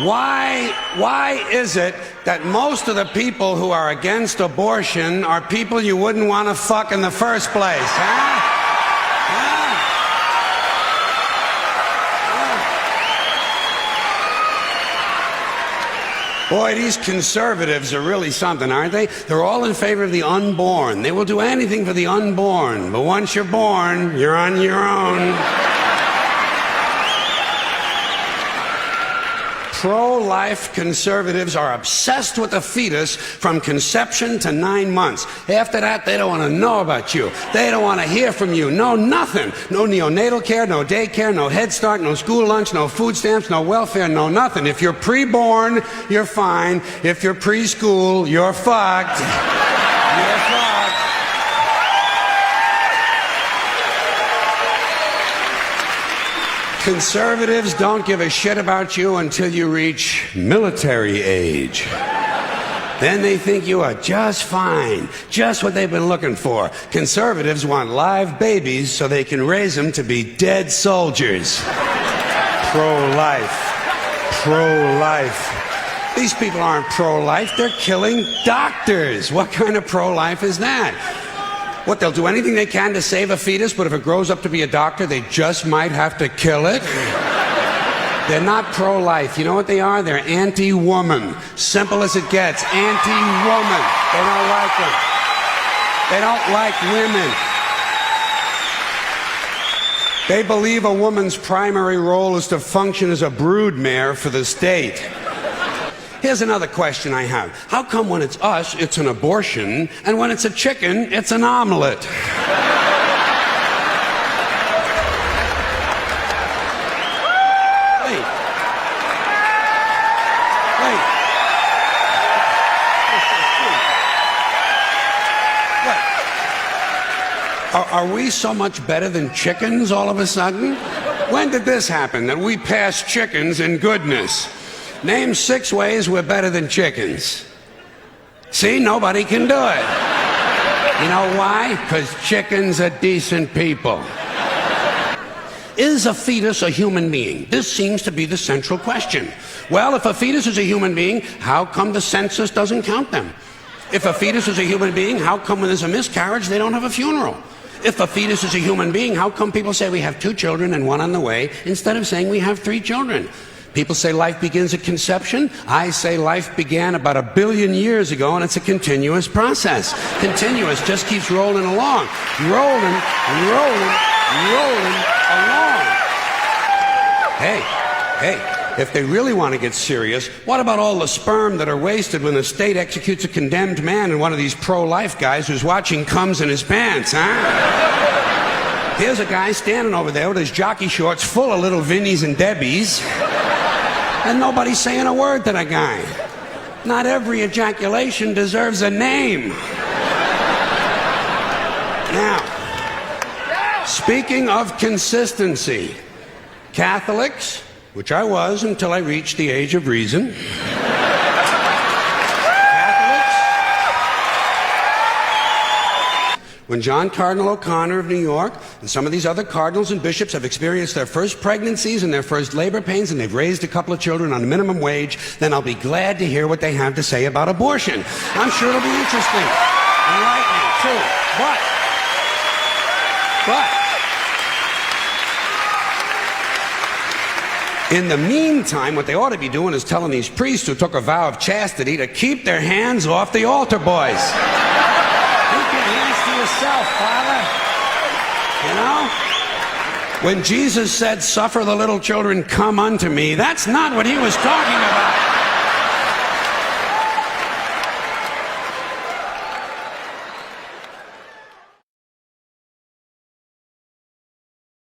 Why is it that most of the people who are against abortion are people you wouldn't want to fuck in the first place, huh? Boy, these conservatives are really something, aren't they? They're all in favor of the unborn. They will do anything for the unborn. But once you're born, you're on your own. Pro-life conservatives are obsessed with the fetus from conception to 9 months. After that, they don't want to know about you. They don't want to hear from you. No, nothing. No neonatal care, no daycare, no Head Start, no school lunch, no food stamps, no welfare, no nothing. If you're pre-born, you're fine. If you're preschool, you're fucked. You're fucked. Conservatives don't give a shit about you until you reach military age. Then they think you are just fine, just what they've been looking for. Conservatives want live babies so they can raise them to be dead soldiers. Pro-life. Pro-life. These people aren't pro-life, they're killing doctors. What kind of pro-life is that? What, they'll do anything they can to save a fetus, but if it grows up to be a doctor, they just might have to kill it? They're not pro-life. You know what they are? They're anti-woman. Simple as it gets. Anti-woman. They don't like them. They don't like women. They believe a woman's primary role is to function as a broodmare for the state. Here's another question I have. How come when it's us, it's an abortion, and when it's a chicken, it's an omelet? Wait. What? Are we so much better than chickens all of a sudden? When did this happen, that we passed chickens in goodness? Name 6 ways we're better than chickens. See, nobody can do it. You know why? Because chickens are decent people. Is a fetus a human being? This seems to be the central question. Well, if a fetus is a human being, how come the census doesn't count them? If a fetus is a human being, how come when there's a miscarriage, they don't have a funeral? If a fetus is a human being, how come people say we have 2 children and 1 on the way, instead of saying we have 3 children? People say life begins at conception. I say life began about 1 billion years ago, and it's a continuous process. Continuous, just keeps rolling along. Rolling along. Hey, if they really want to get serious, what about all the sperm that are wasted when the state executes a condemned man and one of these pro-life guys who's watching comes in his pants, huh? Here's a guy standing over there with his jockey shorts full of little Vinnies and Debbies. And nobody's saying a word to the guy. Not every ejaculation deserves a name. Now, speaking of consistency, Catholics, which I was until I reached the age of reason, when John Cardinal O'Connor of New York and some of these other cardinals and bishops have experienced their first pregnancies and their first labor pains and they've raised a couple of children on minimum wage, then I'll be glad to hear what they have to say about abortion. I'm sure it'll be interesting. Enlightening, too. But in the meantime, what they ought to be doing is telling these priests who took a vow of chastity to keep their hands off the altar boys. Yourself, Father. You know? When Jesus said, "Suffer the little children, come unto me," that's not what he was talking about.